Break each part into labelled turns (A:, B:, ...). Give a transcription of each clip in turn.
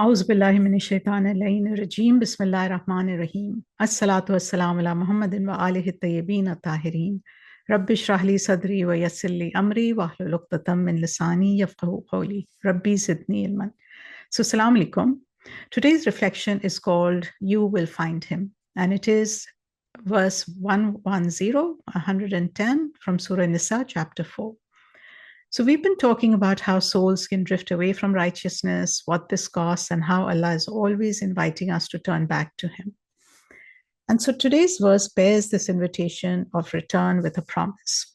A: A'udhu billahi minash shaitanir rajim. Bismillahir rahmanir rahim. Assalatu wassalamu ala Muhammadin wa alihi tayyibin at-tahirin. Rabbi shrah li sadri wa yassir li amri wa hlul 'uqdatam min lisani yafqahu qawli. Rabbi zidni ilman. So, assalamu alaikum. Today's reflection is called You Will Find Him, and it is verse 110 from Surah Nisa, chapter 4. So we've been talking about how souls can drift away from righteousness, what this costs, and how Allah is always inviting us to turn back to Him. And so today's verse bears this invitation of return with a promise.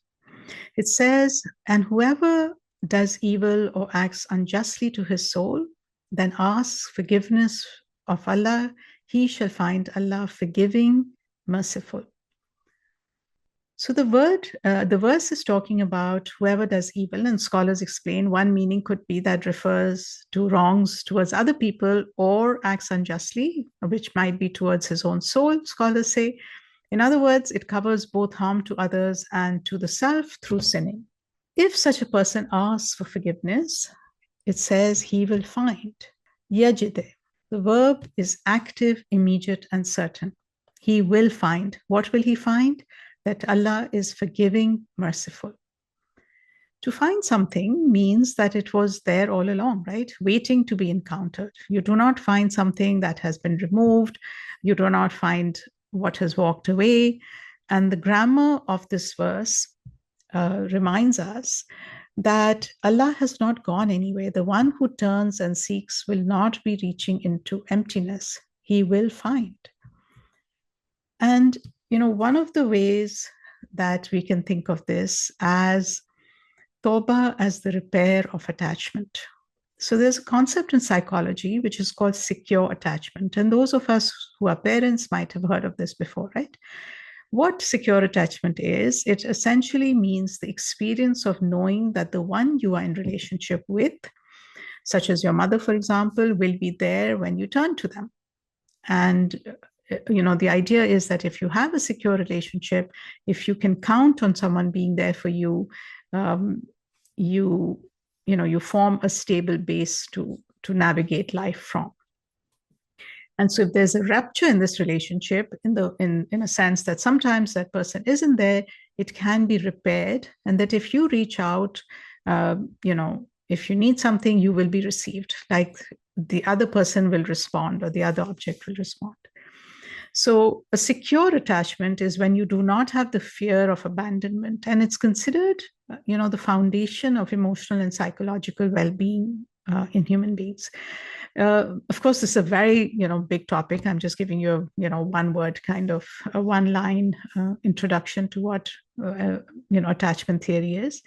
A: It says, "And whoever does evil or acts unjustly to his soul, then asks forgiveness of Allah, he shall find Allah forgiving, merciful." So the verse is talking about whoever does evil, and scholars explain one meaning could be that refers to wrongs towards other people or acts unjustly, which might be towards his own soul, scholars say. In other words, it covers both harm to others and to the self through sinning. If such a person asks for forgiveness, it says he will find. Yajid. The verb is active, immediate, and certain. He will find. What will he find? That Allah is forgiving, merciful. To find something means that it was there all along, right? Waiting to be encountered. You do not find something that has been removed. You do not find what has walked away. And the grammar of this verse reminds us that Allah has not gone anywhere. The one who turns and seeks will not be reaching into emptiness. He will find. And one of the ways that we can think of this as tawbah as the repair of attachment. So there's a concept in psychology which is called secure attachment. And those of us who are parents might have heard of this before, right? What secure attachment is, it essentially means the experience of knowing that the one you are in relationship with, such as your mother, for example, will be there when you turn to them. And the idea is that if you have a secure relationship, if you can count on someone being there for you, you form a stable base to navigate life from. And so if there's a rupture in this relationship, in a sense that sometimes that person isn't there, it can be repaired, and that if you reach out, if you need something, you will be received, like the other person will respond or the other object will respond. So a secure attachment is when you do not have the fear of abandonment, and it's considered, the foundation of emotional and psychological well-being in human beings. Of course, this is a very, big topic. I'm just giving you a, one word kind of a one line introduction to what, attachment theory is.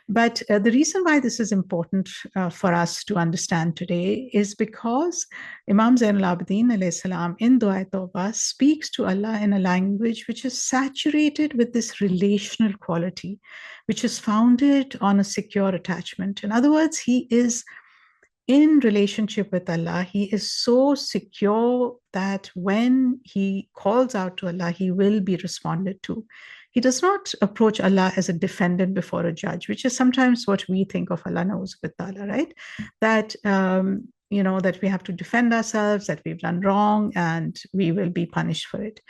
A: But the reason why this is important for us to understand today is because Imam Zainul Abidin alayhi salam in Dua Tawbah speaks to Allah in a language which is saturated with this relational quality, which is founded on a secure attachment. In other words, he is in relationship with Allah. He is so secure that when he calls out to Allah, he will be responded to. He does not approach Allah as a defendant before a judge, which is sometimes what we think of Allah, right? That, that we have to defend ourselves, that we've done wrong, and we will be punished for it.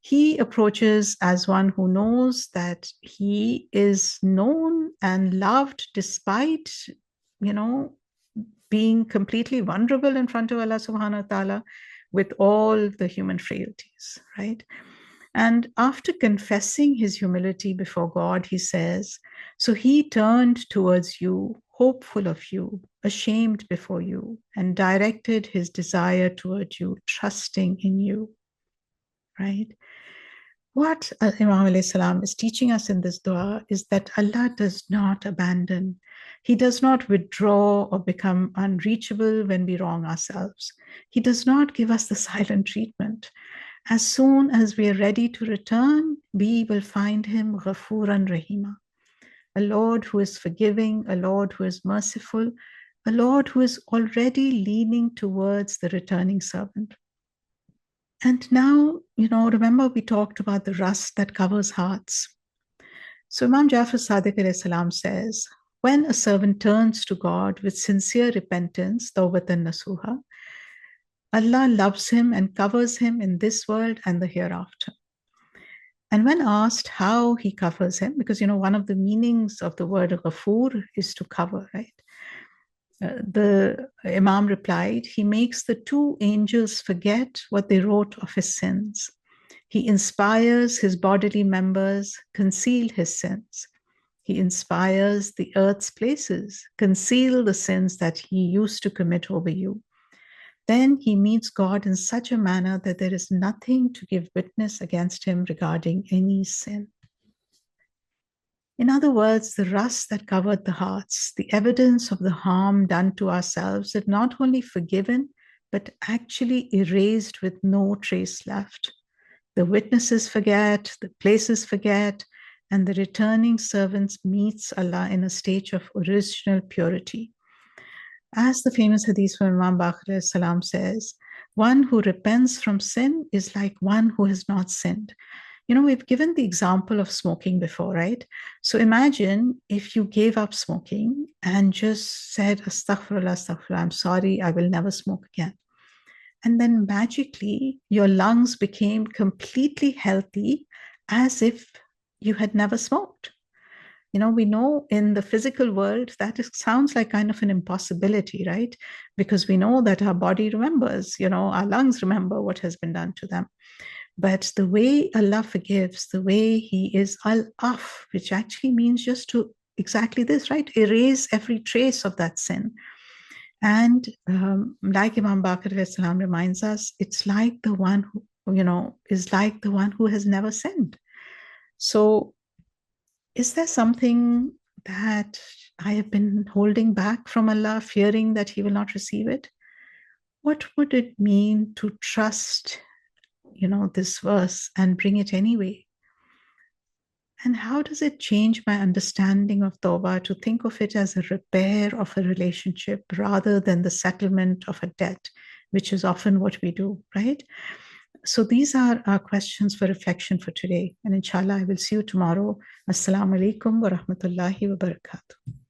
A: He approaches as one who knows that he is known and loved despite, being completely vulnerable in front of Allah subhanahu wa ta'ala with all the human frailties, right? And after confessing his humility before God, he says, so he turned towards you, hopeful of you, ashamed before you, and directed his desire towards you, trusting in you, right? What Imam alayhi salam is teaching us in this dua is that Allah does not abandon. He does not withdraw or become unreachable when we wrong ourselves. He does not give us the silent treatment. As soon as we are ready to return, we will find him Ghafuran Rahima, a Lord who is forgiving, a Lord who is merciful, a Lord who is already leaning towards the returning servant. And now, remember we talked about the rust that covers hearts. So Imam Jafar Sadiq alayhi salam says, When a servant turns to God with sincere repentance, tawbatan nasuha, Allah loves him and covers him in this world and the hereafter. And when asked how he covers him, because one of the meanings of the word ghafoor is to cover, right? The Imam replied, he makes the two angels forget what they wrote of his sins. He inspires his bodily members, conceal his sins. He inspires the earth's places, conceal the sins that he used to commit over you. Then he meets God in such a manner that there is nothing to give witness against him regarding any sin. In other words, the rust that covered the hearts, the evidence of the harm done to ourselves, is not only forgiven, but actually erased with no trace left. The witnesses forget, the places forget, and the returning servants meets Allah in a state of original purity. As the famous hadith from Imam Baqir salam says, one who repents from sin is like one who has not sinned. We've given the example of smoking before, right? So imagine if you gave up smoking and just said, astaghfirullah, astaghfirullah, I'm sorry, I will never smoke again. And then magically, your lungs became completely healthy as if you had never smoked. We know in the physical world that sounds like kind of an impossibility, right? Because we know that our body remembers, our lungs remember what has been done to them. But the way Allah forgives, the way He is al-af, which actually means just to exactly this, right? Erase every trace of that sin. And like Imam Baqir salam reminds us, it's like the one who, is like the one who has never sinned. So is there something that I have been holding back from Allah, fearing that He will not receive it? What would it mean to trust, this verse and bring it anyway? And how does it change my understanding of tawbah to think of it as a repair of a relationship rather than the settlement of a debt, which is often what we do, right? So these are our questions for reflection for today. And inshallah, I will see you tomorrow. Assalamu alaikum wa rahmatullahi wa barakatuh.